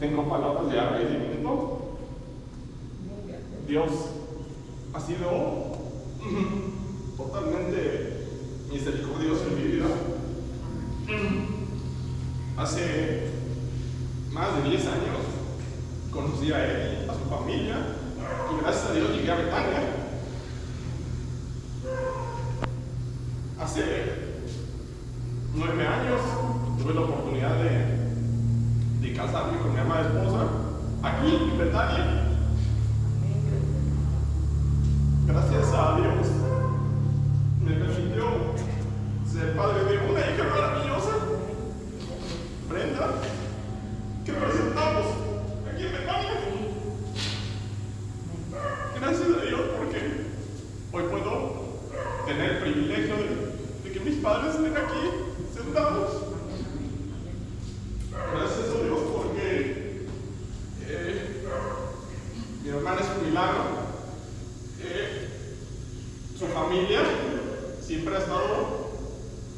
tengo palabras de agradecimiento. Dios ha sido totalmente misericordioso en mi vida. Hace más de 10 años conocí a él, a su familia, y gracias a Dios llegué a Betania. Hace 9 años tuve la oportunidad de casarme con mi amada esposa aquí en Betania. Gracias a Dios me permitió ser padre de una hija maravillosa, Brenda, que presentamos aquí en Betania. Gracias a Dios porque hoy puedo tener el privilegio de que mis padres estén aquí sentados. Gracias a Dios porque mi hermana es un milagro. Su familia siempre ha estado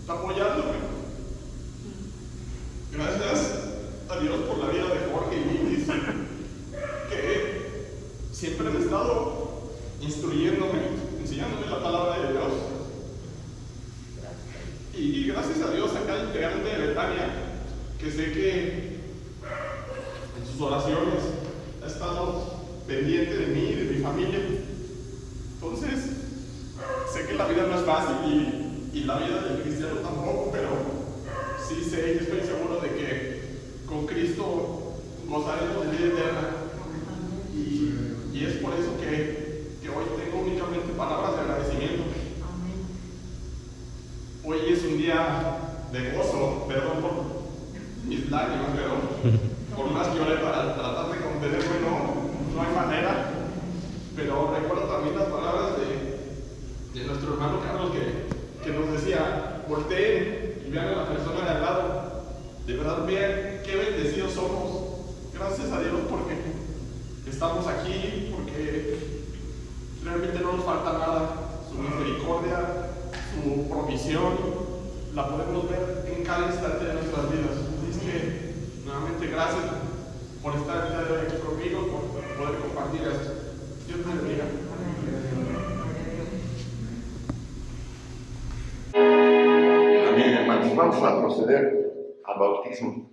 apoyándome. Gracias a Dios por la vida de Jorge y Lindis, que siempre han estado instruyéndome, enseñándome la palabra de Dios. Y gracias a Dios a cada integrante de Betania, que sé que en sus oraciones ha estado pendiente de mí y de mi familia. Entonces, sé que la vida no es fácil y la vida del cristiano tampoco, pero sí sé y estoy seguro de que con Cristo gozaremos de vida eterna. Y es por eso que hoy tengo únicamente palabras de agradecimiento. Hoy es un día de gozo, perdón por mis lágrimas, pero por más que oré para tratar de contenerme, no hay manera. Pero recuerdo también las palabras de nuestro hermano Carlos que nos decía: volteen y vean a la persona de al lado. De verdad, vean qué bendecidos somos. Gracias a Dios porque estamos aquí, porque realmente no nos falta nada. Su misericordia, su provisión, la podemos ver en cada instante de nuestras vidas. Así que, nuevamente, gracias por estar el día de hoy aquí conmigo, por poder compartir esto. Dios te bendiga. Amén, hermanos. Vamos a proceder al bautismo.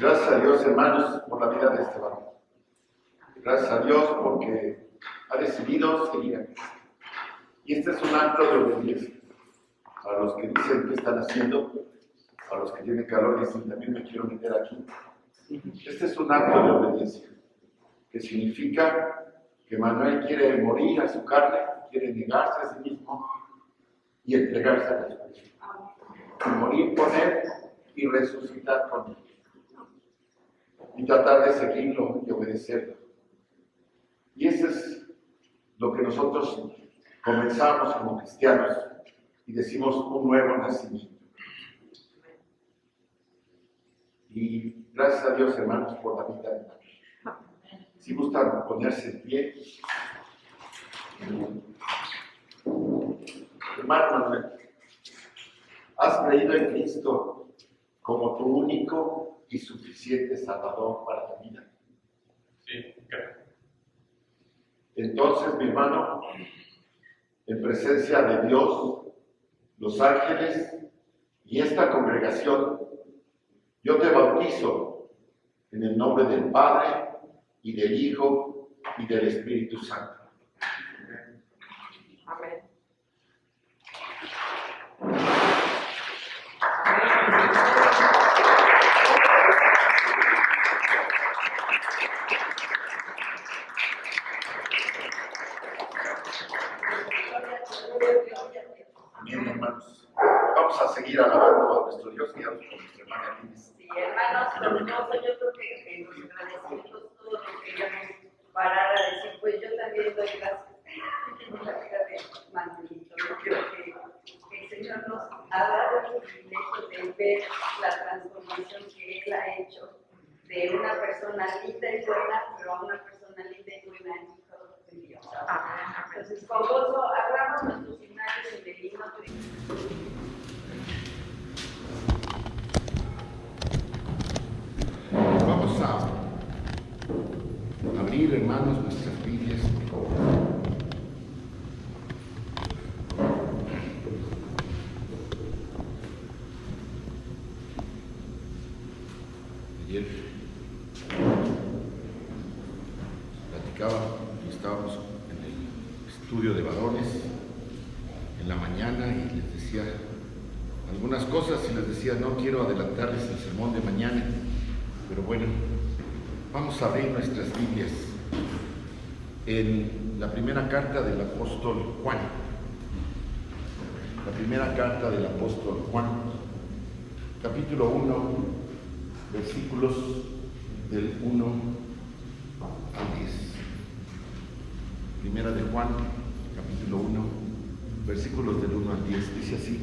Gracias a Dios, hermanos, por la vida de este varón. Gracias a Dios porque ha decidido seguir a Cristo. Y este es un acto de obediencia. A los que dicen que están haciendo, a los que tienen calor dicen también me quiero meter aquí. Este es un acto de obediencia, que significa que Manuel quiere morir a su carne, quiere negarse a sí mismo y entregarse a Jesucristo. Y morir con Él y resucitar con Él. Y tratar de seguirlo y obedecerlo. Y eso es lo que nosotros comenzamos como cristianos y decimos un nuevo nacimiento. Y gracias a Dios, hermanos, por la vida de Manuel. Si gustan ponerse en pie. Hermano Manuel, has creído en Cristo como tu único y suficiente Salvador para tu vida. Sí, creo. Entonces, mi hermano, en presencia de Dios, los ángeles y esta congregación, yo te bautizo en el nombre del Padre y del Hijo y del Espíritu Santo. Amén. hermanos, hermoso, yo creo que los agradecimientos todos los queríamos parar a decir, pues yo también doy gracias por la vida de Manuelito. Yo creo que el Señor nos ha dado el privilegio de ver la transformación que Él ha hecho de una persona linda y buena, pero a una persona linda y buena en todo Dios. Entonces, con gozo, abramos nuestros himnarios en el himno. Vamos a abrir, hermanos, nuestras Biblias, por favor. Ayer platicaba, estábamos en el estudio de varones en la mañana y les decía algunas cosas y les decía, no quiero adelantarles el sermón de mañana, pero bueno, vamos a abrir nuestras Biblias en la primera carta del apóstol Juan. La primera carta del apóstol Juan, capítulo 1, versículos del 1 al 10. Primera de Juan, capítulo 1, versículos del 1 al 10. Dice así: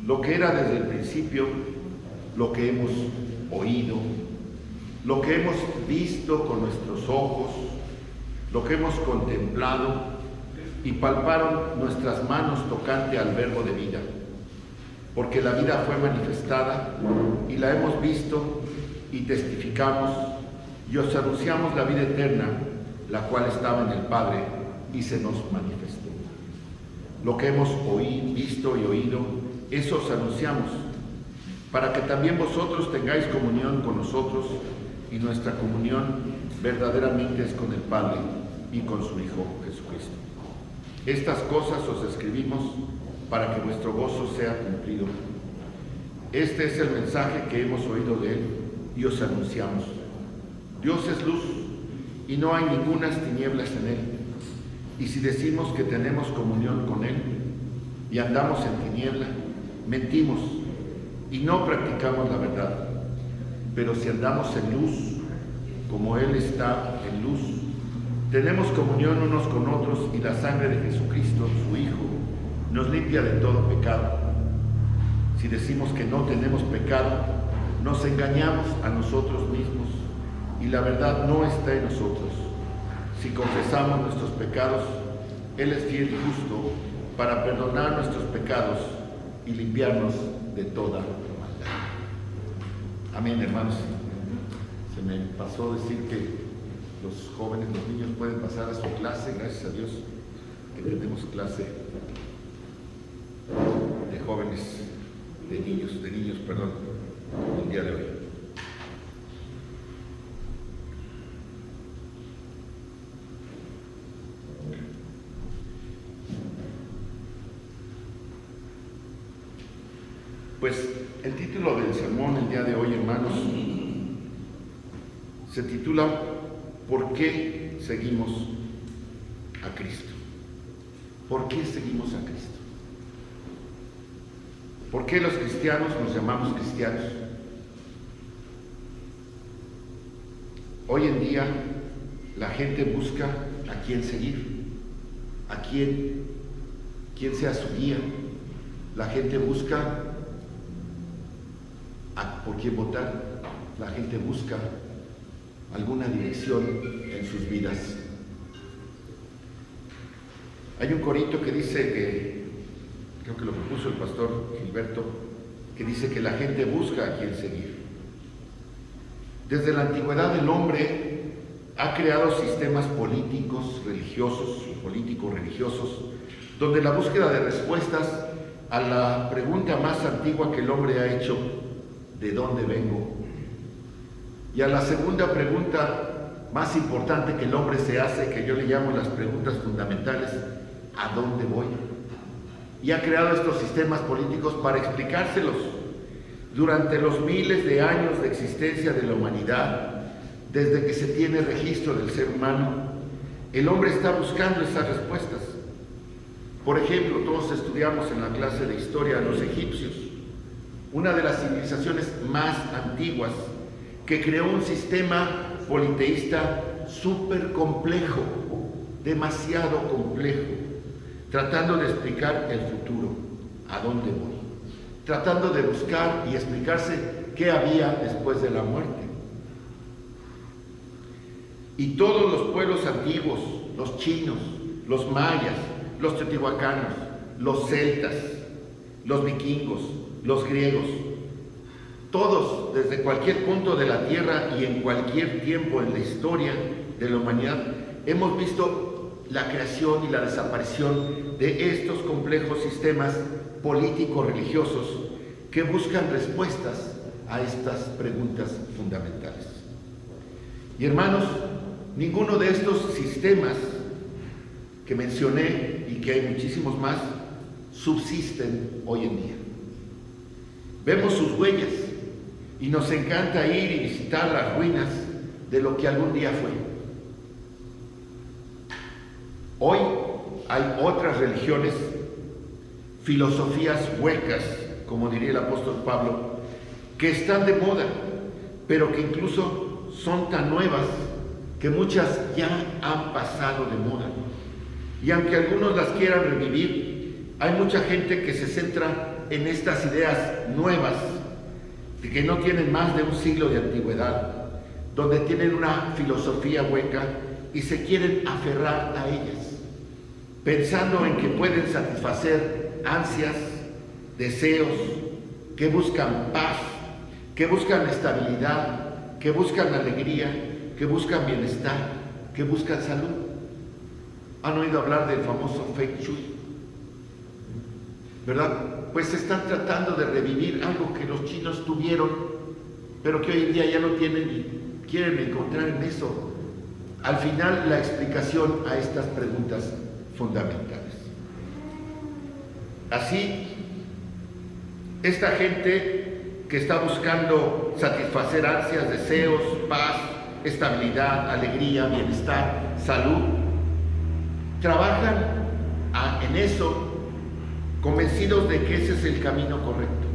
lo que era desde el principio, lo que hemos oído, lo que hemos visto con nuestros ojos, lo que hemos contemplado y palparon nuestras manos tocante al verbo de vida. Porque la vida fue manifestada y la hemos visto y testificamos y os anunciamos la vida eterna, la cual estaba en el Padre y se nos manifestó. Lo que hemos visto y oído, eso os anunciamos, para que también vosotros tengáis comunión con nosotros, y nuestra comunión verdaderamente es con el Padre y con su Hijo Jesucristo. Estas cosas os escribimos para que vuestro gozo sea cumplido. Este es el mensaje que hemos oído de Él y os anunciamos. Dios es luz y no hay ningunas tinieblas en Él. Y si decimos que tenemos comunión con Él y andamos en tiniebla, mentimos y no practicamos la verdad. Pero si andamos en luz, como Él está en luz, tenemos comunión unos con otros y la sangre de Jesucristo, su Hijo, nos limpia de todo pecado. Si decimos que no tenemos pecado, nos engañamos a nosotros mismos y la verdad no está en nosotros. Si confesamos nuestros pecados, Él es fiel y justo para perdonar nuestros pecados y limpiarnos de toda maldad. Amén, hermanos. Se me pasó decir que los jóvenes, los niños pueden pasar a su clase, gracias a Dios que tenemos clase de jóvenes, de niños, el día de hoy. Pues el título del sermón el día de hoy, hermanos, se titula ¿Por qué seguimos a Cristo? ¿Por qué seguimos a Cristo? ¿Por qué los cristianos nos llamamos cristianos? Hoy en día la gente busca a quién seguir, a quién sea su guía. La gente busca por quién votar. La gente busca alguna dirección en sus vidas. Hay un corito que dice que, creo que lo propuso el pastor Gilberto, que dice que la gente busca a quién seguir. Desde la antigüedad el hombre ha creado sistemas políticos religiosos, donde la búsqueda de respuestas a la pregunta más antigua que el hombre ha hecho, ¿de dónde vengo?, y a la segunda pregunta más importante que el hombre se hace, que yo le llamo las preguntas fundamentales, ¿a dónde voy? Y ha creado estos sistemas políticos para explicárselos. Durante los miles de años de existencia de la humanidad, desde que se tiene registro del ser humano, el hombre está buscando esas respuestas. Por ejemplo, todos estudiamos en la clase de historia a los egipcios. una de las civilizaciones más antiguas, que creó un sistema politeísta súper complejo, demasiado complejo, tratando de explicar el futuro, a dónde voy, tratando de buscar y explicarse qué había después de la muerte. Y todos los pueblos antiguos, los chinos, los mayas, los teotihuacanos, los celtas, los vikingos, los griegos, todos desde cualquier punto de la tierra y en cualquier tiempo en la historia de la humanidad, hemos visto la creación y la desaparición de estos complejos sistemas políticos religiosos que buscan respuestas a estas preguntas fundamentales. Y hermanos, ninguno de estos sistemas que mencioné, y que hay muchísimos más, subsisten hoy en día. Vemos sus huellas y nos encanta ir y visitar las ruinas de lo que algún día fue. Hoy hay otras religiones, filosofías huecas, como diría el apóstol Pablo, que están de moda, pero que incluso son tan nuevas que muchas ya han pasado de moda. Y aunque algunos las quieran revivir, hay mucha gente que se centra en estas ideas nuevas, que no tienen más de un siglo de antigüedad, donde tienen una filosofía hueca y se quieren aferrar a ellas, pensando en que pueden satisfacer ansias, deseos, que buscan paz, que buscan estabilidad, que buscan alegría, que buscan bienestar, que buscan salud. ¿Han oído hablar del famoso Feng Shui? ¿Verdad? Pues están tratando de revivir algo que los chinos tuvieron, pero que hoy en día ya no tienen y quieren encontrar en eso, al final, la explicación a estas preguntas fundamentales. Así, esta gente que está buscando satisfacer ansias, deseos, paz, estabilidad, alegría, bienestar, salud, trabajan en eso, convencidos de que ese es el camino correcto.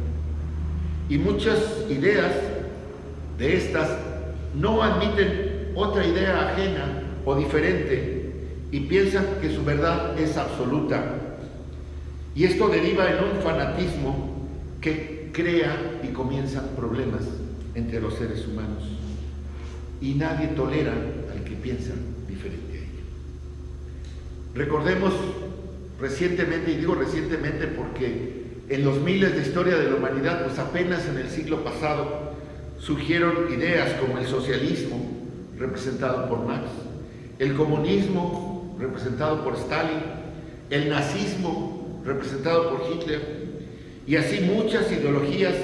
Y muchas ideas de estas no admiten otra idea ajena o diferente y piensan que su verdad es absoluta. Y esto deriva en un fanatismo que crea y comienzan problemas entre los seres humanos. Y nadie tolera al que piensa diferente a ellos. Recordemos recientemente, y digo recientemente porque en los miles de historia de la humanidad, pues apenas en el siglo pasado surgieron ideas como el socialismo, representado por Marx, el comunismo, representado por Stalin, el nazismo, representado por Hitler, y así muchas ideologías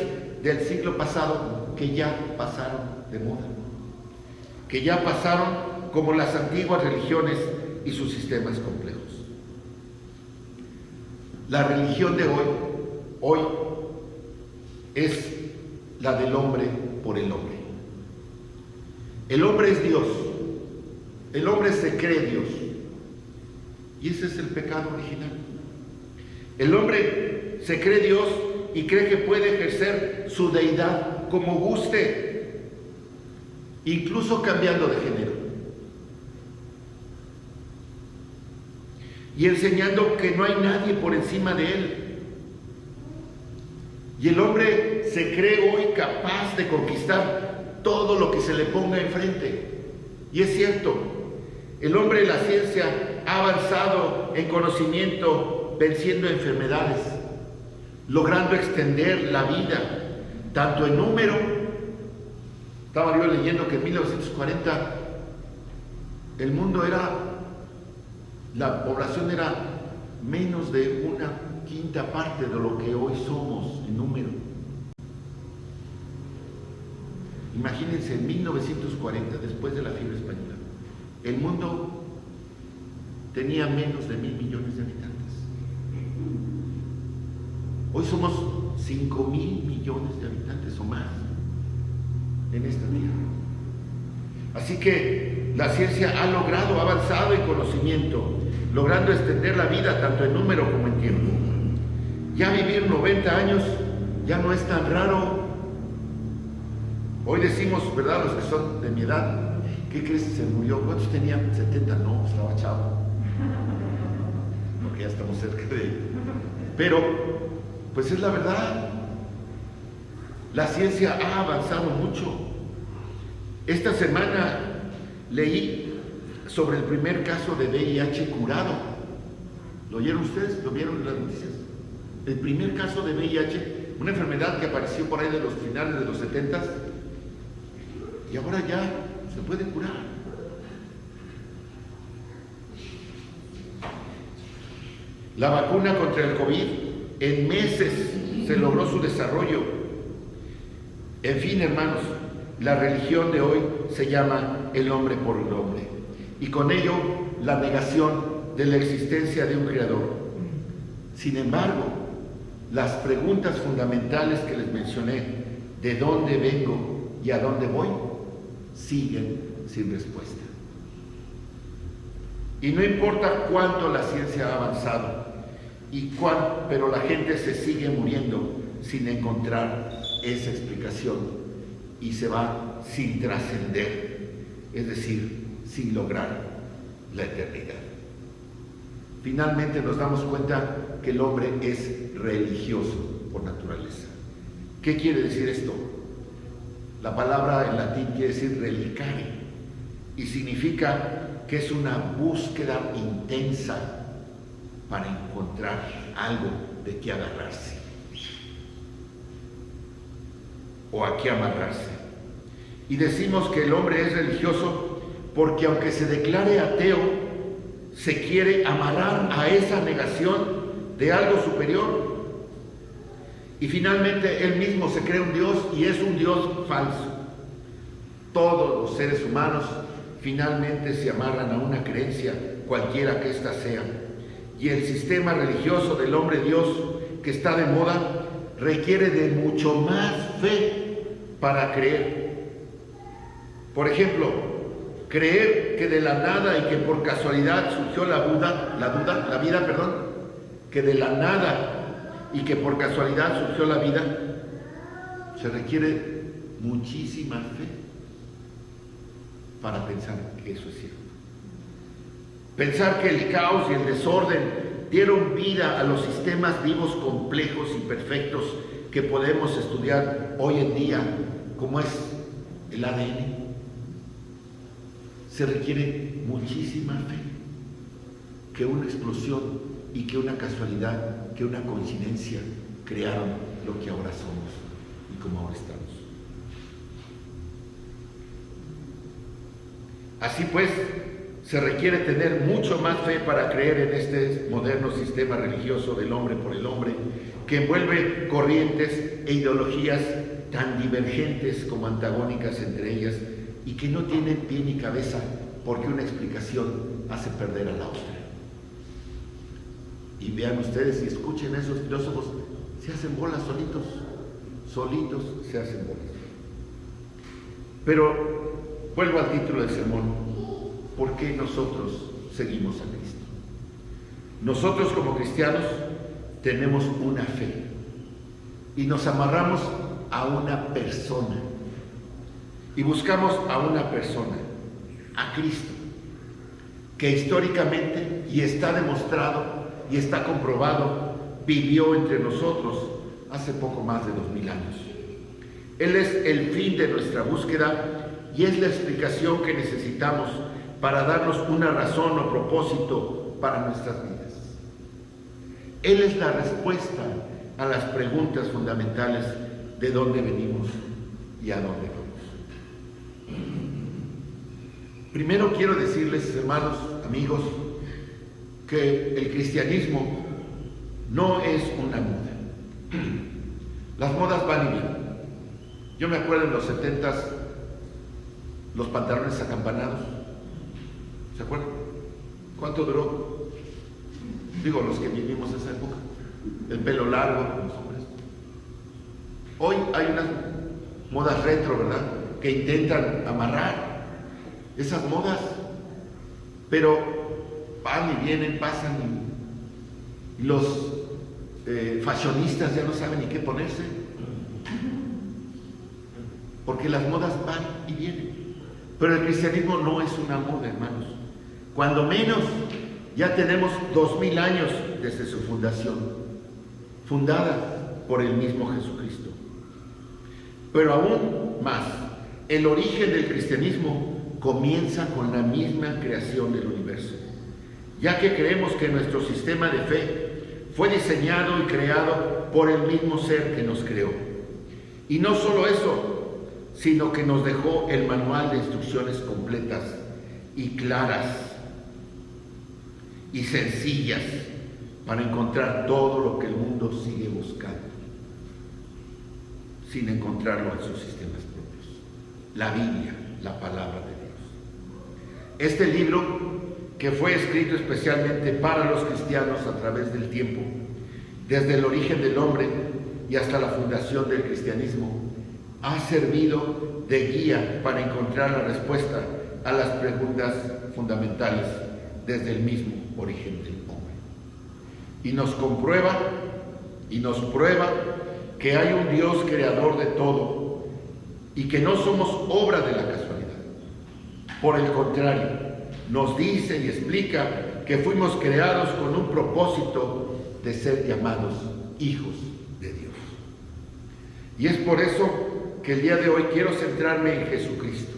del siglo pasado que ya pasaron de moda, que ya pasaron como las antiguas religiones y sus sistemas complejos. La religión de hoy es la del hombre por el hombre. El hombre es Dios, el hombre se cree Dios, y ese es el pecado original. El hombre se cree Dios y cree que puede ejercer su deidad como guste, incluso cambiando de género, y enseñando que no hay nadie por encima de él. Y el hombre se cree hoy capaz de conquistar todo lo que se le ponga enfrente. Y es cierto, el hombre de la ciencia ha avanzado en conocimiento, venciendo enfermedades, logrando extender la vida, tanto en número. Estaba yo leyendo que en 1940 el mundo la población era menos de una quinta parte de lo que hoy somos en número. Imagínense, en 1940, después de la fiebre española, el mundo tenía menos de 1.000 millones de habitantes. Hoy somos 5.000 millones de habitantes o más en esta tierra. Así que la ciencia ha avanzado en conocimiento, logrando extender la vida tanto en número como en tiempo. Ya vivir 90 años ya no es tan raro. Hoy decimos, ¿verdad? Los que son de mi edad, ¿qué crees que se murió? ¿Cuántos tenían? 70, no, estaba chavo. Porque ya estamos cerca de... Pero, pues es la verdad. La ciencia ha avanzado mucho. Esta semana leí sobre el primer caso de VIH curado. ¿Lo oyeron ustedes? ¿Lo vieron en las noticias? El primer caso de VIH, una enfermedad que apareció por ahí de los finales de los 70s, y ahora ya se puede curar. La vacuna contra el COVID, en meses se logró su desarrollo. En fin, hermanos, la religión de hoy se llama el hombre por el hombre, y con ello la negación de la existencia de un creador. Sin embargo, las preguntas fundamentales que les mencioné, de dónde vengo y a dónde voy, siguen sin respuesta. Y no importa cuánto la ciencia ha avanzado, pero la gente se sigue muriendo sin encontrar esa explicación y se va sin trascender, es decir, sin lograr la eternidad. Finalmente nos damos cuenta que el hombre es religioso por naturaleza. ¿Qué quiere decir esto? La palabra en latín quiere decir relicare y significa que es una búsqueda intensa para encontrar algo de qué agarrarse o a qué amarrarse. Y decimos que el hombre es religioso porque aunque se declare ateo, se quiere amarrar a esa negación de algo superior. Y finalmente él mismo se cree un Dios y es un Dios falso. Todos los seres humanos finalmente se amarran a una creencia, cualquiera que ésta sea. Y el sistema religioso del hombre Dios que está de moda requiere de mucho más fe para creer. Por ejemplo, creer que de la nada y que por casualidad surgió la vida, que de la nada y que por casualidad surgió la vida, se requiere muchísima fe para pensar que eso es cierto. Pensar que el caos y el desorden dieron vida a los sistemas vivos complejos y perfectos que podemos estudiar hoy en día, como es el ADN, se requiere muchísima fe, que una explosión y que una casualidad, que una coincidencia crearon lo que ahora somos y como ahora estamos. Así pues, se requiere tener mucho más fe para creer en este moderno sistema religioso del hombre por el hombre, que envuelve corrientes e ideologías tan divergentes como antagónicas entre ellas y que no tienen pie ni cabeza porque una explicación hace perder a la otra. Y vean ustedes y escuchen a esos filósofos, se hacen bolas solitos se hacen bolas. Pero vuelvo al título del sermón: ¿por qué nosotros seguimos a Cristo? Nosotros como cristianos tenemos una fe y nos amarramos a una persona y buscamos a una persona, a Cristo, que históricamente, y está demostrado y está comprobado, vivió entre nosotros hace poco más de 2000 años. Él es el fin de nuestra búsqueda y es la explicación que necesitamos para darnos una razón o propósito para nuestras vidas. Él es la respuesta a las preguntas fundamentales de dónde venimos y a dónde vamos. Primero quiero decirles, hermanos, amigos, que el cristianismo no es una moda. Las modas van y vienen. Yo me acuerdo en los 70s, los pantalones acampanados. ¿Se acuerdan? ¿Cuánto duró? Digo, los que vivimos esa época. El pelo largo, los hombres. Hoy hay unas modas retro, ¿verdad?, que intentan amarrar esas modas, pero van y vienen, pasan, y los fashionistas ya no saben ni qué ponerse. porque las modas van y vienen. Pero el cristianismo no es una moda, hermanos. Cuando menos, ya tenemos 2000 años desde su fundación, fundada por el mismo Jesucristo. Pero aún más, el origen del cristianismo comienza con la misma creación del universo, ya que creemos que nuestro sistema de fe fue diseñado y creado por el mismo ser que nos creó. Y no solo eso, sino que nos dejó el manual de instrucciones completas y claras y sencillas para encontrar todo lo que el mundo sigue buscando, sin encontrarlo en sus sistemas propios. La Biblia, la palabra de Dios. Este libro, que fue escrito especialmente para los cristianos a través del tiempo, desde el origen del hombre y hasta la fundación del cristianismo, ha servido de guía para encontrar la respuesta a las preguntas fundamentales desde el mismo origen del hombre. Y nos comprueba y nos prueba que hay un Dios creador de todo y que no somos obra de la casualidad. Por el contrario, nos dice y explica que fuimos creados con un propósito de ser llamados hijos de Dios. Y es por eso que el día de hoy quiero centrarme en Jesucristo.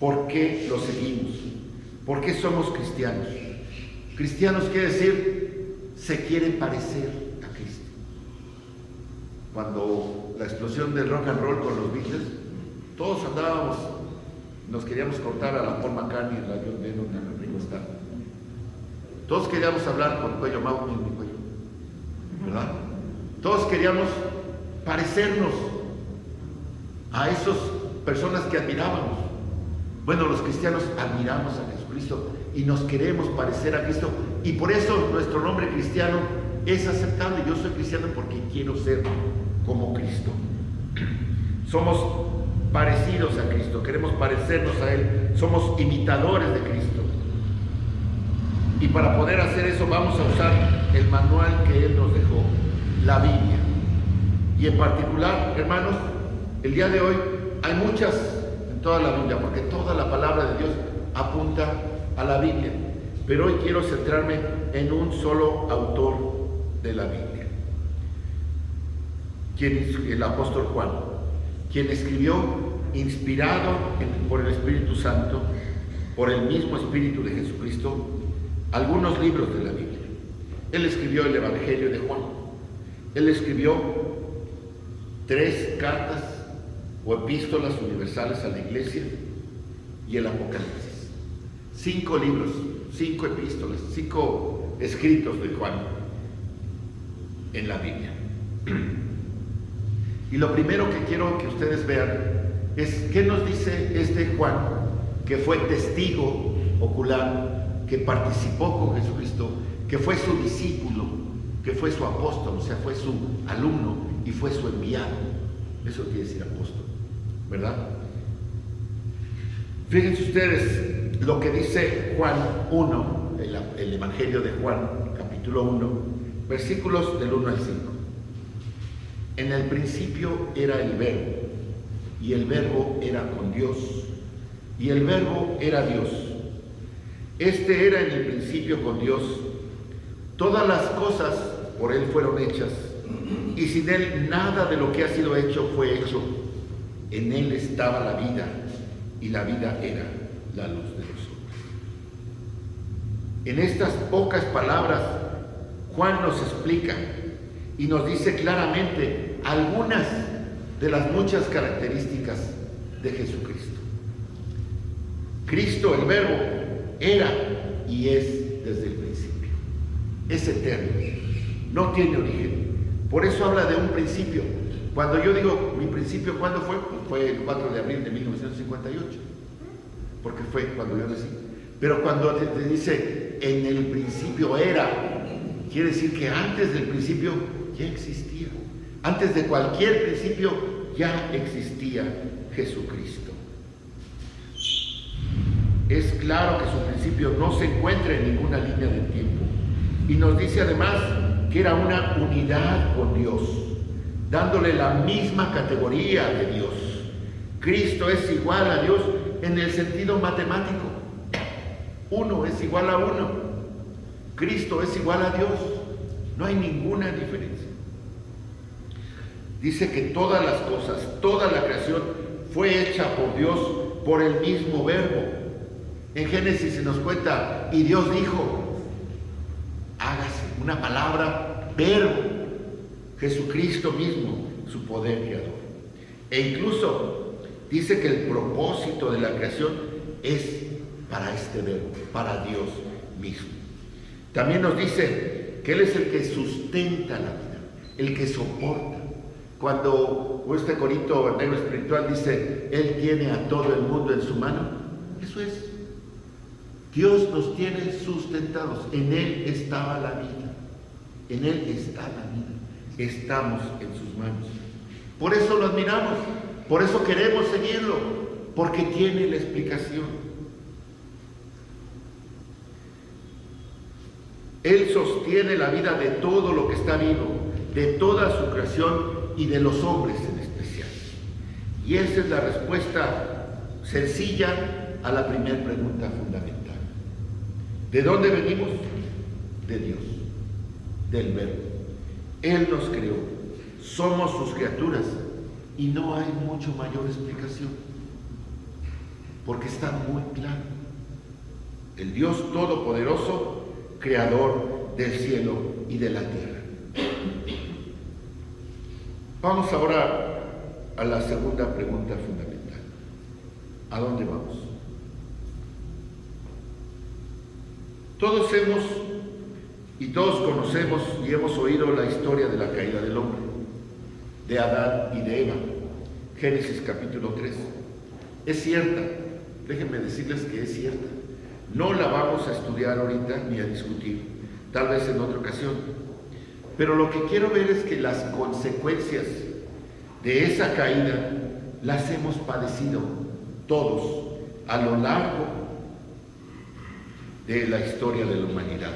¿Por qué lo seguimos? ¿Por qué somos cristianos? Cristianos quiere decir, se quiere parecer a Cristo. Cuando la explosión del rock and roll con los Beatles, todos andábamos, nos queríamos cortar a la Paul McCartney, a la John Lennon, a la Ringo Starr. Todos queríamos hablar con el cuello Mau en mi cuello, ¿verdad? Todos queríamos parecernos a esas personas que admirábamos. Bueno, los cristianos admiramos a Jesucristo y nos queremos parecer a Cristo, y por eso nuestro nombre cristiano es aceptable. Yo soy cristiano porque quiero ser como Cristo. Somos parecidos a Cristo, queremos parecernos a Él, somos imitadores de Cristo. Y para poder hacer eso vamos a usar el manual que Él nos dejó, la Biblia. Y en particular, hermanos, el día de hoy hay muchas en toda la Biblia, porque toda la palabra de Dios apunta a la Biblia. Pero hoy quiero centrarme en un solo autor de la Biblia, quien es el apóstol Juan, quien escribió, inspirado por el Espíritu Santo, por el mismo Espíritu de Jesucristo, algunos libros de la Biblia. Él escribió el Evangelio de Juan. Él escribió 3 cartas o epístolas universales a la iglesia y el Apocalipsis. 5 libros, 5 epístolas, 5 escritos de Juan en la Biblia. Y lo primero que quiero que ustedes vean es qué nos dice este Juan, que fue testigo ocular, que participó con Jesucristo, que fue su discípulo, que fue su apóstol, o sea, fue su alumno y fue su enviado. Eso quiere decir apóstol, ¿verdad? Fíjense ustedes lo que dice Juan 1, el Evangelio de Juan, capítulo 1, versículos del 1 al 5. En el principio era el Verbo, y el Verbo era con Dios, y el Verbo era Dios. Este era en el principio con Dios. Todas las cosas por Él fueron hechas, y sin Él nada de lo que ha sido hecho fue hecho. En Él estaba la vida, y la vida era la luz de los hombres. En estas pocas palabras, Juan nos explica y nos dice claramente algunas de las muchas características de Jesucristo. Cristo, el Verbo, era y es desde el principio. Es eterno, no tiene origen. Por eso habla de un principio. Cuando yo digo mi principio, ¿cuándo fue? Pues fue el 4 de abril de 1958, porque fue cuando yo nací. Pero cuando te dice en el principio era, quiere decir que antes del principio ya existía. Antes de cualquier principio ya existía Jesucristo. Es claro que su principio no se encuentra en ninguna línea del tiempo. Y nos dice además que era una unidad con Dios, dándole la misma categoría de Dios. Cristo es igual a Dios en el sentido matemático. 1 es igual a 1. Cristo es igual a Dios. No hay ninguna diferencia. Dice que todas las cosas, toda la creación fue hecha por Dios, por el mismo verbo. En Génesis se nos cuenta, y Dios dijo, hágase, una palabra, verbo. Jesucristo mismo, su poder creador. E incluso dice que el propósito de la creación es para este verbo, para Dios mismo. También nos dice que Él es el que sustenta la vida, el que soporta. Cuando este corito negro espiritual dice, Él tiene a todo el mundo en su mano, eso es. Dios nos tiene sustentados. En Él estaba la vida. En Él está la vida. Estamos en sus manos. Por eso lo admiramos. Por eso queremos seguirlo. Porque tiene la explicación. Él sostiene la vida de todo lo que está vivo, de toda su creación y de los hombres en especial. Y esa es la respuesta sencilla a la primera pregunta fundamental. ¿De dónde venimos? De Dios, del Verbo. Él nos creó, somos sus criaturas y no hay mucho mayor explicación, porque está muy claro. El Dios Todopoderoso, creador del cielo y de la tierra. Vamos ahora a la segunda pregunta fundamental. ¿A dónde vamos? Todos hemos y todos conocemos y hemos oído la historia de la caída del hombre, de Adán y de Eva. Génesis capítulo 3. Es cierta, déjenme decirles que es cierta. No la vamos a estudiar ahorita ni a discutir, tal vez en otra ocasión. Pero lo que quiero ver es que las consecuencias de esa caída las hemos padecido todos a lo largo de la historia de la humanidad.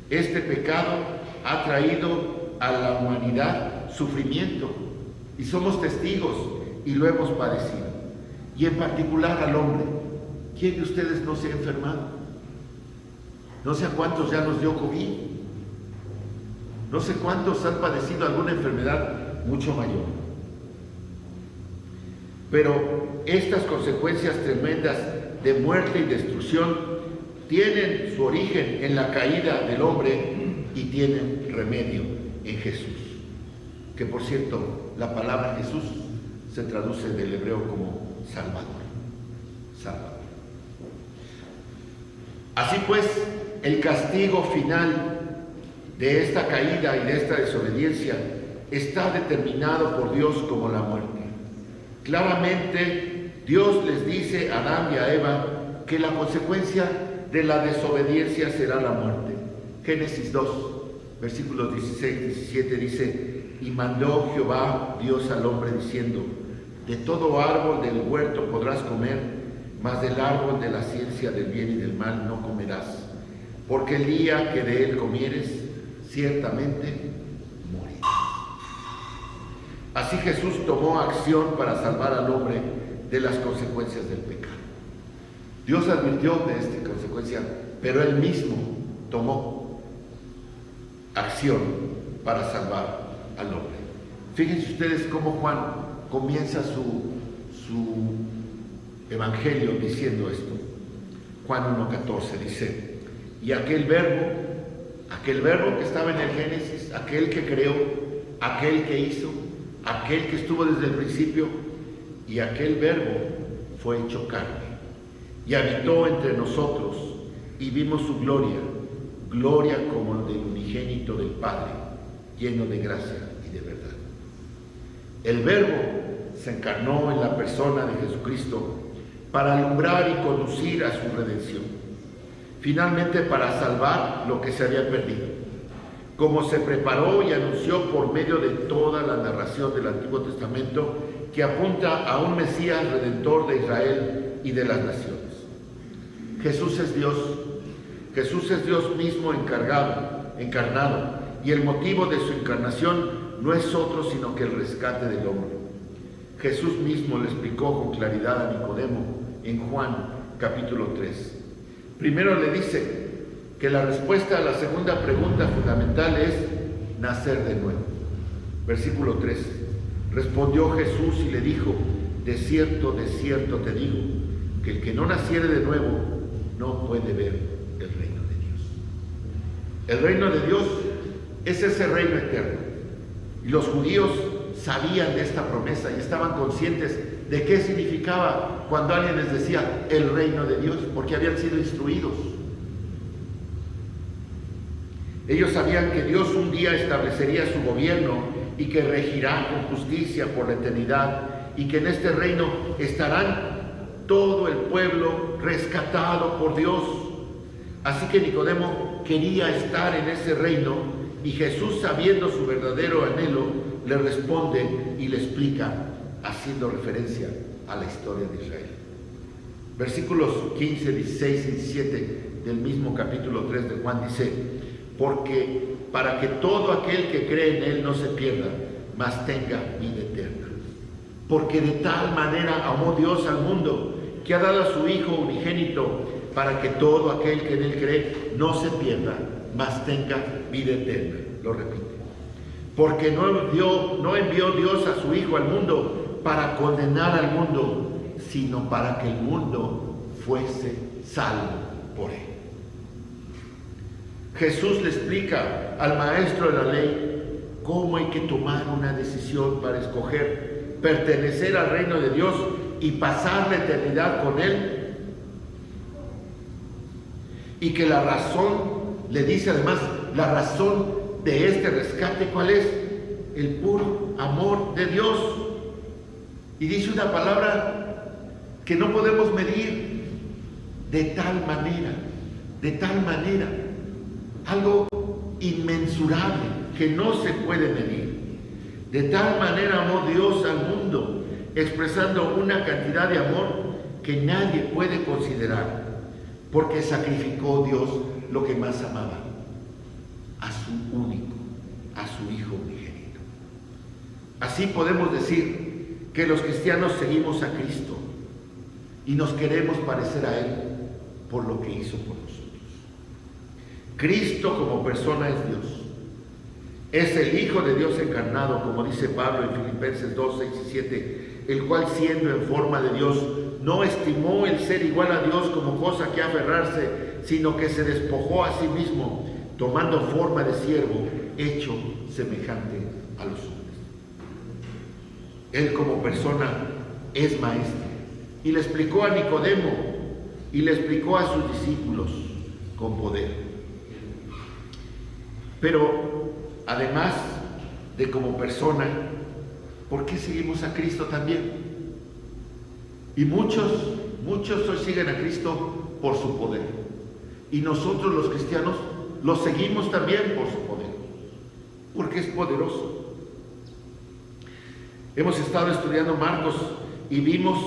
Este pecado ha traído a la humanidad sufrimiento y somos testigos y lo hemos padecido. Y en particular al hombre. ¿Quién de ustedes no se ha enfermado? No sé a cuántos ya nos dio COVID. No sé cuántos han padecido alguna enfermedad mucho mayor. Pero estas consecuencias tremendas de muerte y destrucción tienen su origen en la caída del hombre y tienen remedio en Jesús. Que por cierto, la palabra Jesús se traduce del hebreo como Salvador. Salvador. Así pues, el castigo final de esta caída y de esta desobediencia está determinado por Dios como la muerte. Claramente, Dios les dice a Adán y a Eva que la consecuencia de la desobediencia será la muerte. Génesis 2, versículos 16 y 17 dice, y mandó Jehová Dios al hombre diciendo, de todo árbol del huerto podrás comer, mas del árbol de la ciencia del bien y del mal no comerás, porque el día que de él comieres, ciertamente morirás. Así Jesús tomó acción para salvar al hombre de las consecuencias del pecado. Dios advirtió de esta consecuencia, pero Él mismo tomó acción para salvar al hombre. Fíjense ustedes cómo Juan comienza su evangelio diciendo esto. Juan 1:14 dice, y aquel verbo que estaba en el Génesis, aquel que creó, aquel que hizo, aquel que estuvo desde el principio, y aquel verbo fue hecho carne y habitó entre nosotros y vimos su gloria, gloria como del unigénito del Padre, lleno de gracia y de verdad. El verbo se encarnó en la persona de Jesucristo para alumbrar y conducir a su redención, finalmente para salvar lo que se había perdido, como se preparó y anunció por medio de toda la narración del Antiguo Testamento que apunta a un Mesías redentor de Israel y de las naciones. Jesús es Dios mismo encarnado, y el motivo de su encarnación no es otro sino que el rescate del hombre. Jesús mismo le explicó con claridad a Nicodemo en Juan capítulo 3. Primero le dice que la respuesta a la segunda pregunta fundamental es nacer de nuevo. Versículo 3. Respondió Jesús y le dijo: de cierto te digo, que el que no naciere de nuevo no puede ver el reino de Dios. El reino de Dios es ese reino eterno. Y los judíos sabían de esta promesa y estaban conscientes de qué significaba cuando alguien les decía el reino de Dios, porque habían sido instruidos. Ellos sabían que Dios un día establecería su gobierno y que regirá con justicia por la eternidad, y que en este reino estarán todo el pueblo rescatado por Dios. Así que Nicodemo quería estar en ese reino, y Jesús, sabiendo su verdadero anhelo, le responde y le explica, haciendo referencia a la historia de Israel. Versículos 15, 16 y 17 del mismo capítulo 3 de Juan dice: porque para que todo aquel que cree en él no se pierda, mas tenga vida eterna. Porque de tal manera amó Dios al mundo, que ha dado a su Hijo unigénito, para que todo aquel que en él cree no se pierda, mas tenga vida eterna. Lo repite. Porque no envió Dios a su Hijo al mundo para condenar al mundo, sino para que el mundo fuese salvo por él. Jesús le explica al maestro de la ley cómo hay que tomar una decisión para escoger pertenecer al reino de Dios y pasar la eternidad con él. Y que la razón, le dice además, la razón de este rescate, ¿cuál es? El puro amor de Dios. Y dice una palabra que no podemos medir: de tal manera, algo inmensurable que no se puede medir. De tal manera amó Dios al mundo, expresando una cantidad de amor que nadie puede considerar, porque sacrificó Dios lo que más amaba, a su Hijo unigénito. Así podemos decir que los cristianos seguimos a Cristo y nos queremos parecer a Él por lo que hizo por nosotros. Cristo como persona es Dios. Es el Hijo de Dios encarnado, como dice Pablo en Filipenses 2, 6 y 7, el cual, siendo en forma de Dios, no estimó el ser igual a Dios como cosa que aferrarse, sino que se despojó a sí mismo, tomando forma de siervo, hecho semejante a los hombres. Él como persona es maestro, y le explicó a Nicodemo y le explicó a sus discípulos con poder. Pero además de como persona, ¿por qué seguimos a Cristo también? Y muchos hoy siguen a Cristo por su poder. Y nosotros los cristianos lo seguimos también por su poder, porque es poderoso. Hemos estado estudiando Marcos y vimos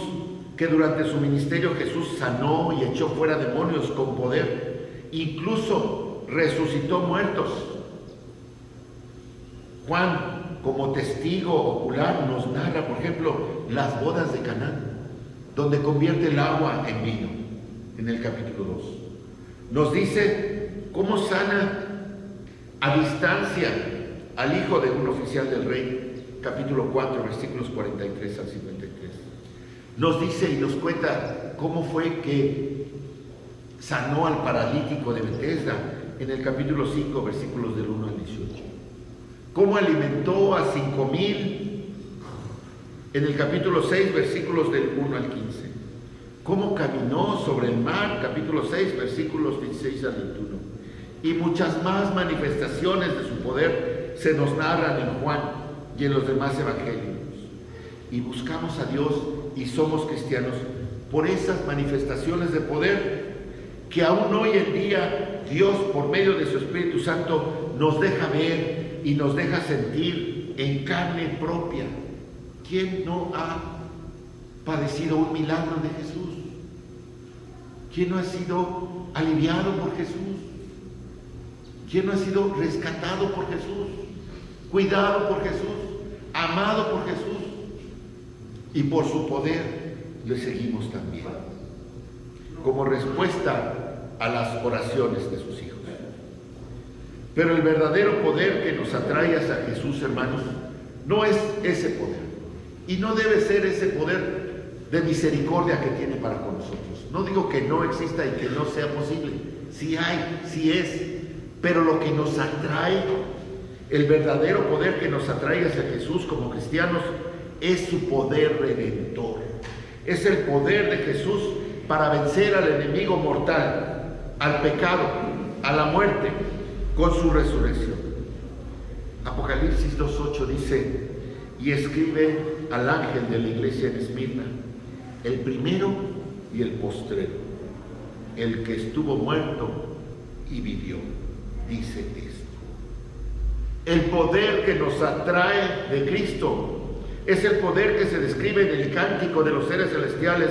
que durante su ministerio Jesús sanó y echó fuera demonios con poder, incluso resucitó muertos. Juan, como testigo ocular, nos narra, por ejemplo, las bodas de Caná, donde convierte el agua en vino, en el capítulo 2. Nos dice cómo sana a distancia al hijo de un oficial del rey, capítulo 4, versículos 43 al 53. Nos dice y nos cuenta cómo fue que sanó al paralítico de Betesda, en el capítulo 5, versículos del 1 al 18. Cómo alimentó a 5,000 en el capítulo 6, versículos del 1 al 15. Cómo caminó sobre el mar, capítulo 6, versículos 16 al 21. Y muchas más manifestaciones de su poder se nos narran en Juan y en los demás evangelios. Y buscamos a Dios y somos cristianos por esas manifestaciones de poder que aún hoy en día Dios, por medio de su Espíritu Santo, nos deja ver y nos deja sentir en carne propia. ¿Quién no ha padecido un milagro de Jesús? ¿Quién no ha sido aliviado por Jesús? ¿Quién no ha sido rescatado por Jesús? Cuidado por Jesús, amado por Jesús. y por su poder le seguimos también, como respuesta a las oraciones de sus hijos. Pero el verdadero poder que nos atrae hacia Jesús, hermanos, no es ese poder, y no debe ser ese poder de misericordia que tiene para con nosotros. No digo que no exista y que no sea posible, sí hay, sí es, pero lo que nos atrae, el verdadero poder que nos atrae hacia Jesús como cristianos, es su poder redentor. Es el poder de Jesús para vencer al enemigo mortal, al pecado, a la muerte, con su resurrección. Apocalipsis 2:8 dice: y escribe al ángel de la iglesia en Esmirna, el primero y el postrero, el que estuvo muerto y vivió, dice esto. El poder que nos atrae de Cristo es el poder que se describe en el cántico de los seres celestiales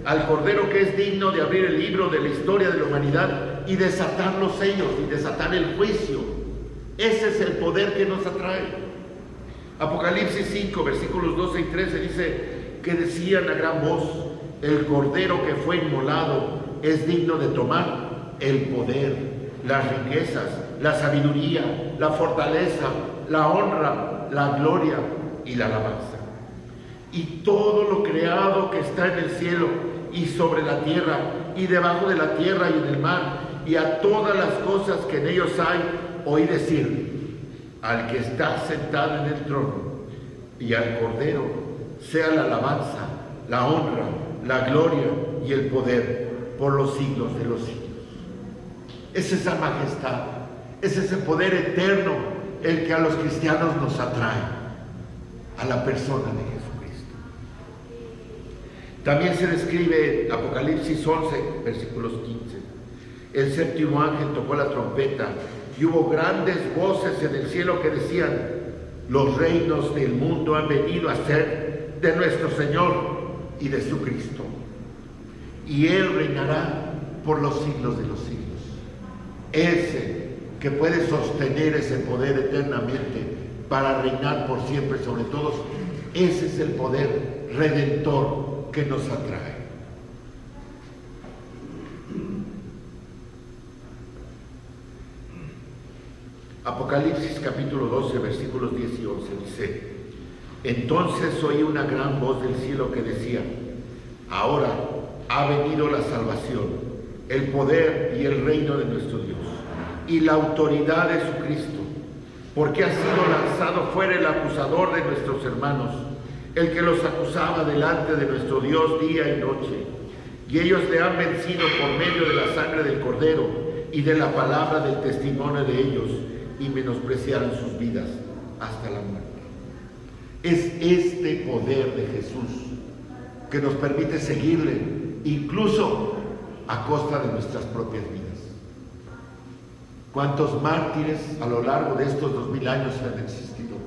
al Cordero, que es digno de abrir el libro de la historia de la humanidad y desatar los sellos y desatar el juicio. Ese es el poder que nos atrae. Apocalipsis 5, versículos 12 y 13 dice que decían a gran voz: el Cordero que fue inmolado es digno de tomar el poder, las riquezas, la sabiduría, la fortaleza, la honra, la gloria y la alabanza. Y todo lo creado que está en el cielo y sobre la tierra y debajo de la tierra y en el mar, y a todas las cosas que en ellos hay, oí decir al que está sentado en el trono y al Cordero sea la alabanza, la honra, la gloria y el poder por los siglos de los siglos. Es esa majestad, es ese poder eterno el que a los cristianos nos atrae a la persona de Jesucristo. También se describe Apocalipsis 11, versículos 15. El séptimo ángel tocó la trompeta y hubo grandes voces en el cielo que decían: los reinos del mundo han venido a ser de nuestro Señor y de su Cristo, y Él reinará por los siglos de los siglos. Ese que puede sostener ese poder eternamente para reinar por siempre sobre todos, ese es el poder redentor que nos atrae. Apocalipsis capítulo 12, versículos 10 y 11 dice: entonces oí una gran voz del cielo que decía: ahora ha venido la salvación, el poder y el reino de nuestro Dios, y la autoridad de su Cristo, porque ha sido lanzado fuera el acusador de nuestros hermanos, el que los acusaba delante de nuestro Dios día y noche. Y ellos le han vencido por medio de la sangre del Cordero y de la palabra del testimonio de ellos, y menospreciaron sus vidas hasta la muerte. Es este poder de Jesús que nos permite seguirle, incluso a costa de nuestras propias vidas. ¿Cuántos mártires a lo largo de estos 2000 años han existido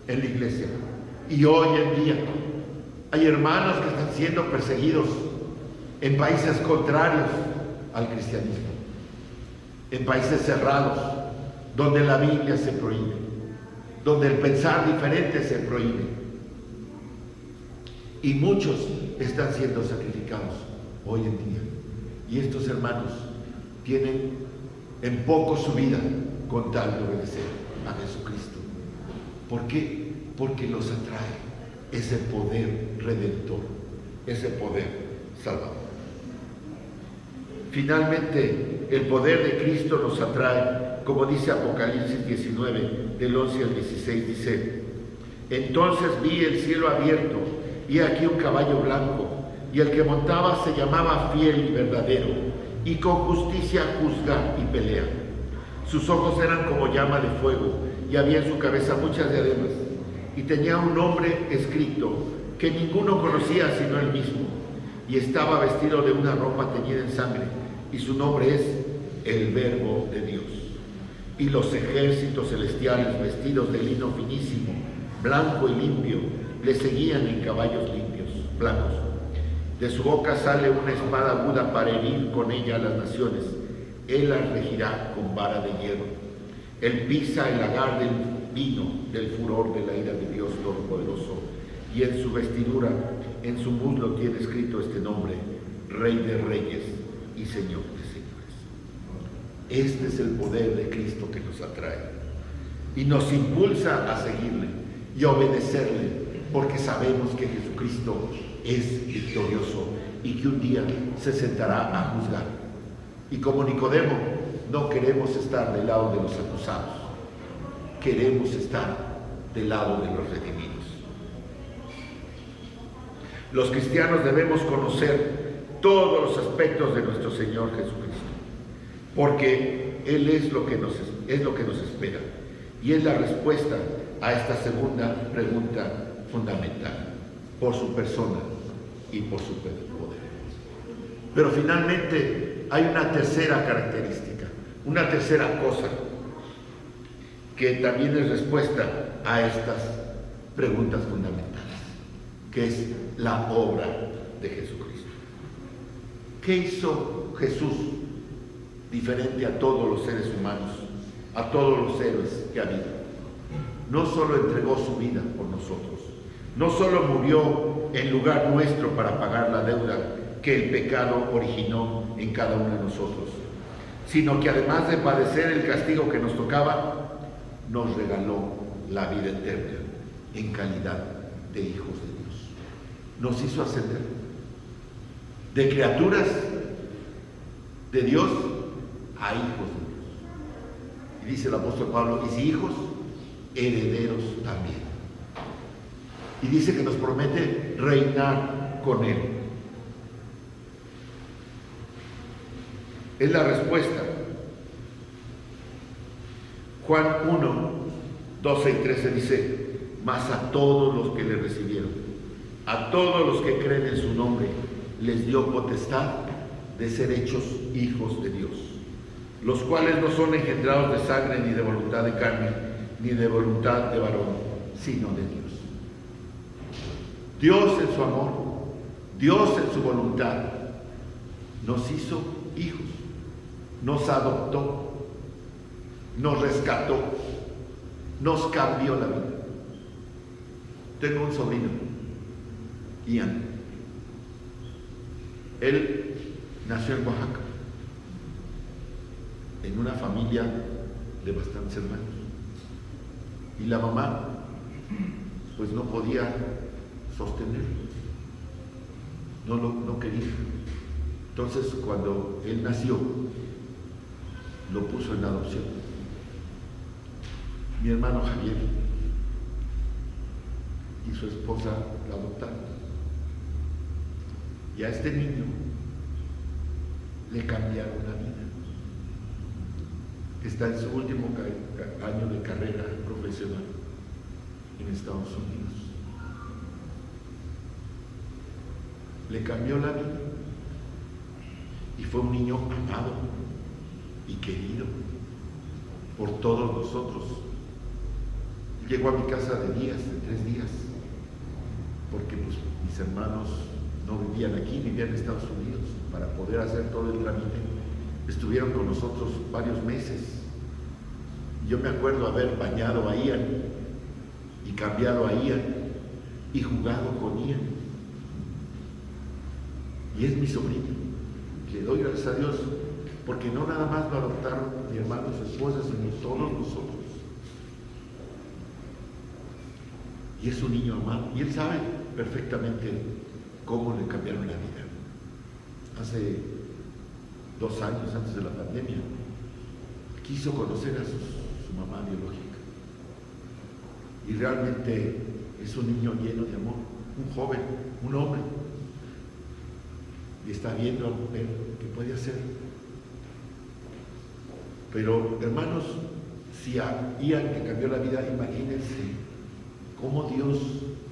en la iglesia? Y hoy en día hay hermanos que están siendo perseguidos en países contrarios al cristianismo, en países cerrados, donde la Biblia se prohíbe, donde el pensar diferente se prohíbe. Y muchos están siendo sacrificados hoy en día. Y estos hermanos tienen en poco su vida con tal de obedecer a Jesucristo. ¿Por qué? Porque los atrae ese poder redentor, ese poder salvador. Finalmente, el poder de Cristo nos atrae, como dice Apocalipsis 19, del 11 al 16, dice: entonces vi el cielo abierto, y aquí un caballo blanco, y el que montaba se llamaba Fiel y Verdadero, y con justicia juzga y pelea. Sus ojos eran como llama de fuego, y había en su cabeza muchas diademas, y tenía un nombre escrito que ninguno conocía sino él mismo, y estaba vestido de una ropa teñida en sangre, y su nombre es el Verbo de Dios. Y los ejércitos celestiales, vestidos de lino finísimo, blanco y limpio, le seguían en caballos limpios, blancos. De su boca sale una espada aguda para herir con ella a las naciones. Él las regirá con vara de hierro. Él pisa el lagar del vino del furor de la ira de Dios Todopoderoso, y en su vestidura en su muslo tiene escrito este nombre: Rey de Reyes y Señor de Señores. Este es el poder de Cristo que nos atrae y nos impulsa a seguirle y a obedecerle, porque sabemos que Jesucristo es victorioso y que un día se sentará a juzgar. Y como Nicodemo, no queremos estar del lado de los acusados, queremos estar del lado de los redimidos. Los cristianos debemos conocer todos los aspectos de nuestro Señor Jesucristo, porque Él es lo que nos espera, y es la respuesta a esta segunda pregunta fundamental, por su persona y por su poder. Pero finalmente hay una tercera característica, una tercera cosa, que también es respuesta a estas preguntas fundamentales, que es la obra de Jesucristo. ¿Qué hizo Jesús diferente a todos los seres humanos, a todos los héroes que ha habido? No solo entregó su vida por nosotros, no solo murió en lugar nuestro para pagar la deuda que el pecado originó en cada uno de nosotros, sino que además de padecer el castigo que nos tocaba, nos regaló la vida eterna en calidad de hijos de Dios. Nos hizo ascender de criaturas de Dios a hijos de Dios. Y dice el apóstol Pablo, y si hijos, herederos también. Y dice que nos promete reinar con Él. Es la respuesta. Juan 1, 12 y 13 dice: mas a todos los que le recibieron, a todos los que creen en su nombre, les dio potestad de ser hechos hijos de Dios, los cuales no son engendrados de sangre, ni de voluntad de carne, ni de voluntad de varón, sino de Dios. Dios en su amor, Dios en su voluntad, nos hizo hijos, nos adoptó, nos rescató, nos cambió la vida. Tengo un sobrino, Ian. Él nació en Oaxaca, en una familia de bastantes hermanos. Y la mamá, pues no podía sostenerlo, no quería. Entonces, cuando él nació, lo puso en adopción mi hermano Javier y su esposa lo adoptaron. Y a este niño le cambiaron la vida. Está en su último año de carrera profesional en Estados Unidos. Le cambió la vida y fue un niño amado y querido por todos nosotros. Llegó a mi casa de 3 días, porque pues, mis hermanos no vivían aquí, vivían en Estados Unidos. Para poder hacer todo el trámite, estuvieron con nosotros varios meses. Yo me acuerdo haber bañado a Ian y cambiado a Ian y jugado con Ian. Y es mi sobrino. Le doy gracias a Dios, porque no nada más lo adoptaron mi hermano y su esposa, sino todos nosotros. Y es un niño amado, y él sabe perfectamente cómo le cambiaron la vida. Hace 2 años, antes de la pandemia, quiso conocer a su mamá biológica. Y realmente es un niño lleno de amor, un joven, un hombre. Y está viendo a ver qué puede hacer. Pero, hermanos, si a Ian le cambió la vida, imagínense cómo Dios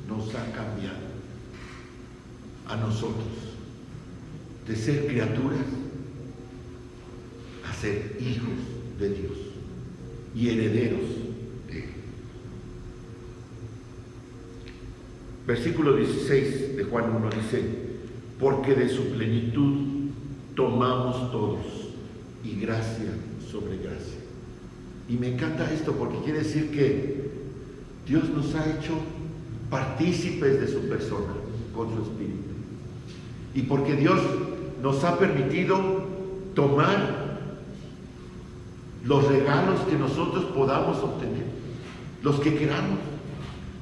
nos ha cambiado a nosotros, de ser criaturas a ser hijos de Dios y herederos de Él. Versículo 16 de Juan 1 dice: porque de su plenitud tomamos todos, y gracia sobre gracia. Y me encanta esto, porque quiere decir que Dios nos ha hecho partícipes de su persona, con su Espíritu. Y porque Dios nos ha permitido tomar los regalos que nosotros podamos obtener, los que queramos.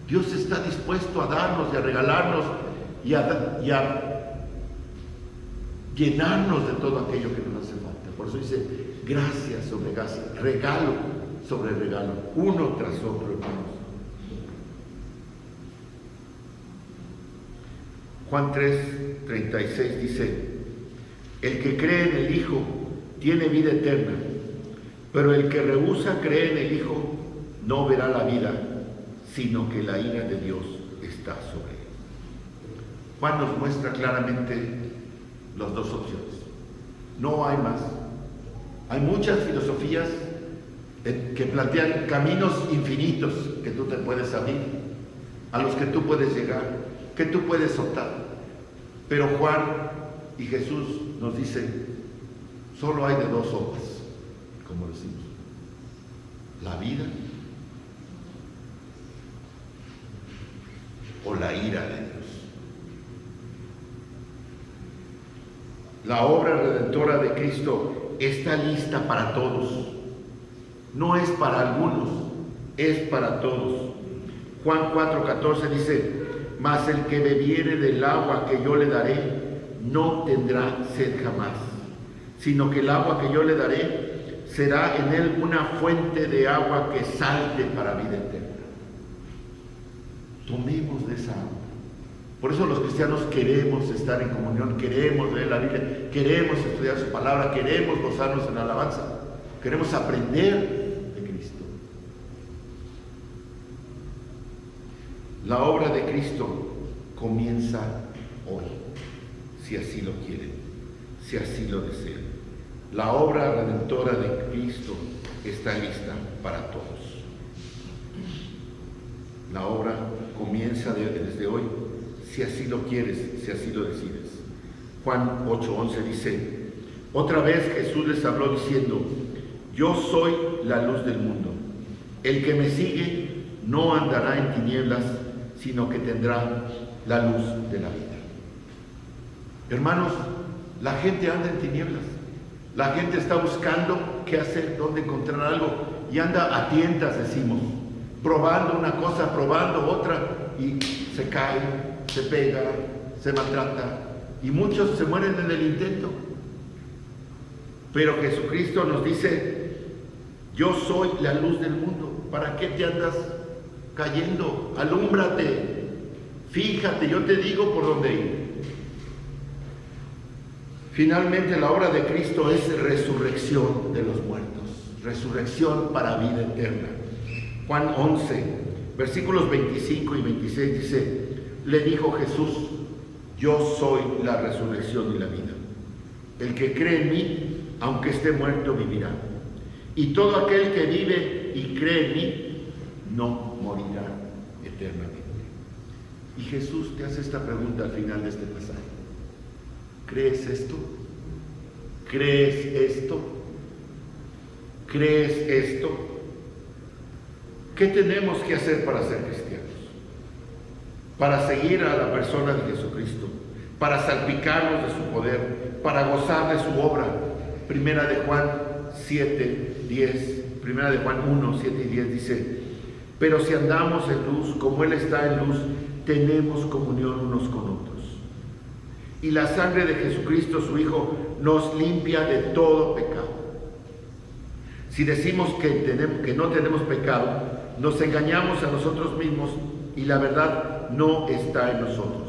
Dios está dispuesto a darnos y a regalarnos y a llenarnos de todo aquello que nos hace falta. Por eso dice, gracia sobre gracia, regalo sobre regalo, uno tras otro, hermanos. Juan 3:36 dice, el que cree en el Hijo tiene vida eterna, pero el que rehúsa creer en el Hijo no verá la vida, sino que la ira de Dios está sobre él. Juan nos muestra claramente las dos opciones. No hay más. Hay muchas filosofías que plantean caminos infinitos que tú te puedes abrir, a los que tú puedes llegar, que tú puedes optar. Pero Juan y Jesús nos dicen, solo hay de dos sopas, como decimos, la vida o la ira de Dios. La obra redentora de Cristo está lista para todos. No es para algunos, es para todos. Juan 4:14 dice, mas el que bebiere del agua que yo le daré, no tendrá sed jamás, sino que el agua que yo le daré será en él una fuente de agua que salte para vida eterna. Tomemos de esa agua. Por eso los cristianos queremos estar en comunión, queremos leer la Biblia, queremos estudiar su palabra, queremos gozarnos en la alabanza, queremos aprender de Cristo. La obra de Cristo comienza hoy, si así lo quieren, si así lo desean. La obra redentora de Cristo está lista para todos. La obra comienza desde hoy, si así lo quieres, si así lo decides. Juan 8:11 dice, otra vez Jesús les habló diciendo, yo soy la luz del mundo. El que me sigue no andará en tinieblas, sino que tendrá la luz de la vida. Hermanos, la gente anda en tinieblas. La gente está buscando qué hacer, dónde encontrar algo, y anda a tientas, decimos, probando una cosa, probando otra, y se cae, se pega, se maltrata, y muchos se mueren en el intento. Pero Jesucristo nos dice, yo soy la luz del mundo. ¿Para qué te andas cayendo? Alúmbrate, fíjate, yo te digo por dónde ir. Finalmente, la obra de Cristo es resurrección de los muertos, resurrección para vida eterna. Juan 11, versículos 25 y 26 dice, le dijo Jesús, yo soy la resurrección y la vida. El que cree en mí, aunque esté muerto, vivirá. Y todo aquel que vive y cree en mí, no morirá eternamente. Y Jesús te hace esta pregunta al final de este pasaje. ¿Crees esto? ¿Crees esto? ¿Crees esto? ¿Qué tenemos que hacer para ser cristianos? Para seguir a la persona de Jesucristo, para salpicarnos de su poder, para gozar de su obra. Primera de Juan 7:10, Primera de Juan 1, 7 y 10 dice, pero si andamos en luz, como Él está en luz, tenemos comunión unos con otros. Y la sangre de Jesucristo, su Hijo, nos limpia de todo pecado. Si decimos que no tenemos pecado, nos engañamos a nosotros mismos y la verdad no está en nosotros.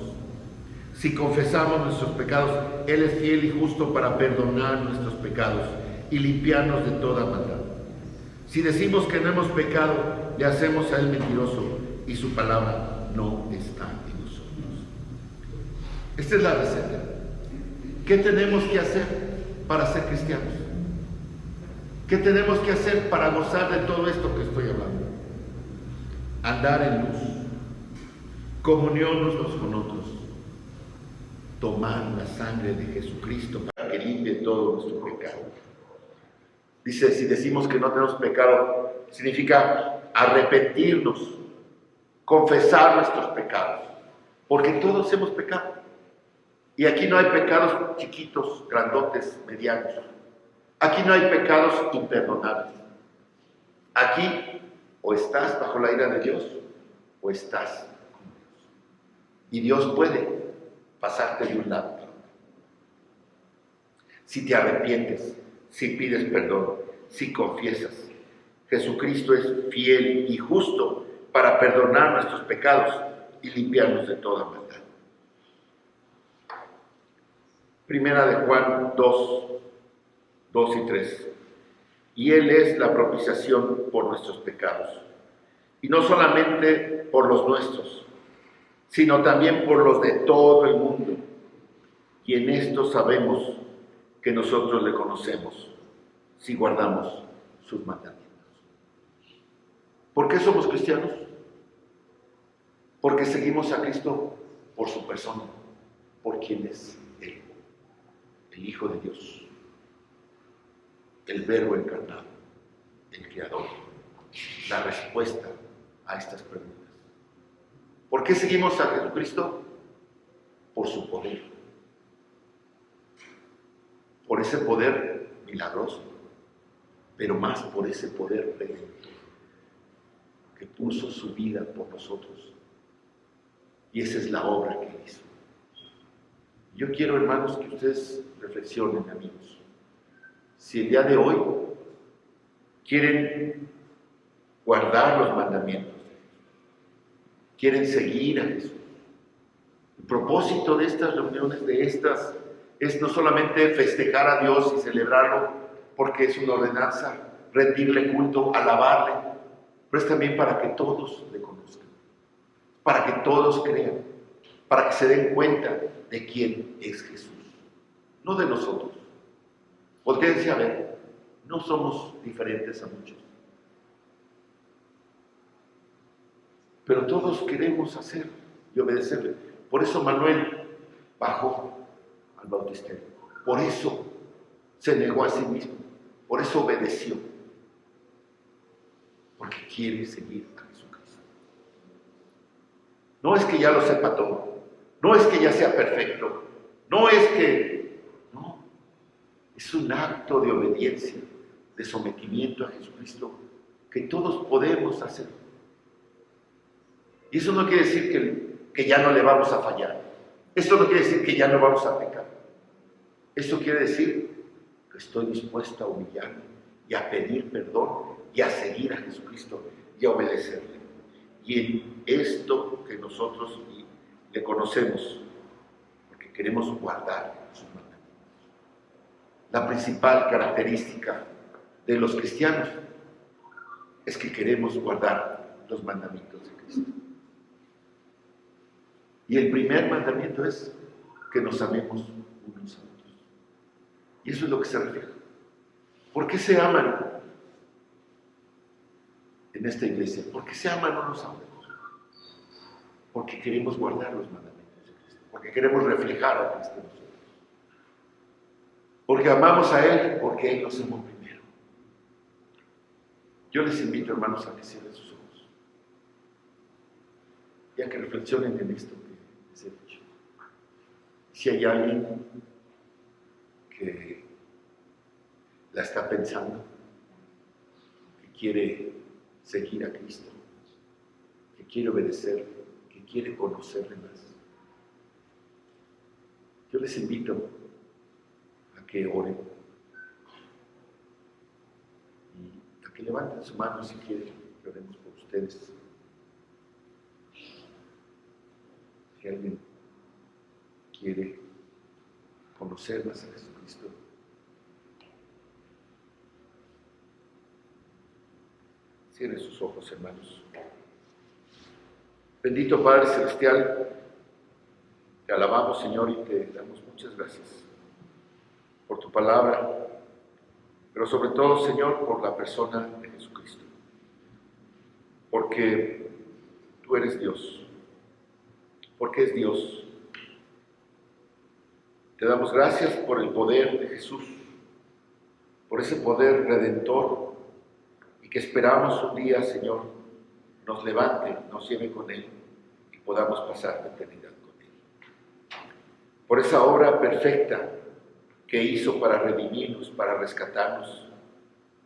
Si confesamos nuestros pecados, Él es fiel y justo para perdonar nuestros pecados y limpiarnos de toda maldad. Si decimos que no hemos pecado, le hacemos a Él mentiroso y su palabra no está en nosotros. Esta es la receta. ¿Qué tenemos que hacer para ser cristianos? ¿Qué tenemos que hacer para gozar de todo esto que estoy hablando? Andar en luz, comunión unos con otros, tomar la sangre de Jesucristo para que limpie todo nuestro pecado. Dice, si decimos que no tenemos pecado, significa arrepentirnos, confesar nuestros pecados, porque todos hemos pecado. Y aquí no hay pecados chiquitos, grandotes, medianos. Aquí no hay pecados imperdonables. Aquí o estás bajo la ira de Dios o estás con Dios. Y Dios puede pasarte de un lado. Si te arrepientes, si pides perdón, si confiesas, Jesucristo es fiel y justo para perdonar nuestros pecados y limpiarnos de toda maldad. Primera de Juan 2 y 3. Y Él es la propiciación por nuestros pecados. Y no solamente por los nuestros, sino también por los de todo el mundo. Y en esto sabemos que nosotros le conocemos, si guardamos sus mandamientos. ¿Por qué somos cristianos? Porque seguimos a Cristo por su persona, por quien es Él, el Hijo de Dios, el Verbo encarnado, el Creador, la respuesta a estas preguntas. ¿Por qué seguimos a Jesucristo? Por su poder, por ese poder milagroso, pero más por ese poder redentor, que puso su vida por nosotros. Y esa es la obra que hizo. Yo quiero, hermanos, que ustedes reflexionen, amigos. Si el día de hoy quieren guardar los mandamientos, quieren seguir a Jesús. El propósito de estas reuniones, es no solamente festejar a Dios y celebrarlo porque es una ordenanza, rendirle culto, alabarle, pero es también para que todos le conozcan, para que todos crean, para que se den cuenta de quién es Jesús, no de nosotros. Voltéense a ver, no somos diferentes a muchos, pero todos queremos hacer y obedecerle. Por eso Manuel bajó al bautisterio, por eso se negó a sí mismo, por eso obedeció, porque quiere seguir a Jesucristo. No es que ya lo sepa todo, no es que ya sea perfecto, no es que, no, es un acto de obediencia, de sometimiento a Jesucristo que todos podemos hacer. Y eso no quiere decir que ya no le vamos a fallar, eso no quiere decir que ya no vamos a pecar, eso quiere decir que estoy dispuesto a humillarme y a pedir perdón y a seguir a Jesucristo y a obedecerle. Y en esto que nosotros le conocemos, porque queremos guardar sus mandamientos. La principal característica de los cristianos es que queremos guardar los mandamientos de Cristo. Y el primer mandamiento es que nos amemos unos a otros. Y eso es lo que se refleja. ¿Por qué se aman en esta iglesia? ¿Por qué se aman unos a otros? Porque queremos guardar los mandamientos de Cristo. Porque queremos reflejar a Cristo en nosotros. Porque amamos a Él, porque Él nos amó primero. Yo les invito, hermanos, a que cierren sus ojos y a que reflexionen en esto que les he dicho. Si hay alguien que la está pensando, que quiere seguir a Cristo, que quiere obedecerle, que quiere conocerle más, yo les invito a que oren y a que levanten su mano si quieren que oremos por ustedes. Si alguien quiere conocer más a Jesucristo, cierren sus ojos, hermanos. Bendito Padre Celestial, te alabamos, Señor, y te damos muchas gracias por tu palabra, pero sobre todo, Señor, por la persona de Jesucristo, porque tú eres Dios, porque es Dios. Te damos gracias por el poder de Jesús, por ese poder redentor, y que esperamos un día, Señor, nos levante, nos lleve con Él y podamos pasar la eternidad con Él. Por esa obra perfecta que hizo para redimirnos, para rescatarnos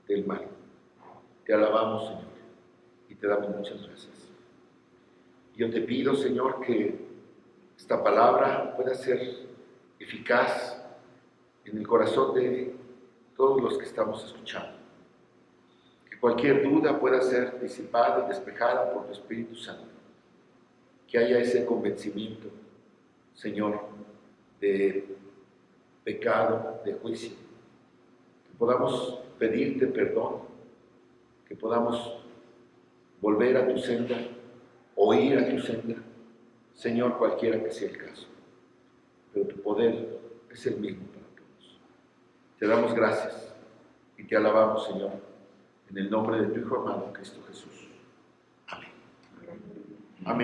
del mal. Te alabamos, Señor, y te damos muchas gracias. Yo te pido, Señor, que esta palabra pueda ser eficaz en el corazón de todos los que estamos escuchando. Que cualquier duda pueda ser disipada y despejada por tu Espíritu Santo. Que haya ese convencimiento, Señor, de pecado, de juicio. Que podamos pedirte perdón, que podamos volver a tu senda, oír a tu senda, Señor, cualquiera que sea el caso. Pero tu poder es el mismo para todos. Te damos gracias y te alabamos, Señor, en el nombre de tu Hijo amado, Cristo Jesús. Amén. Amén.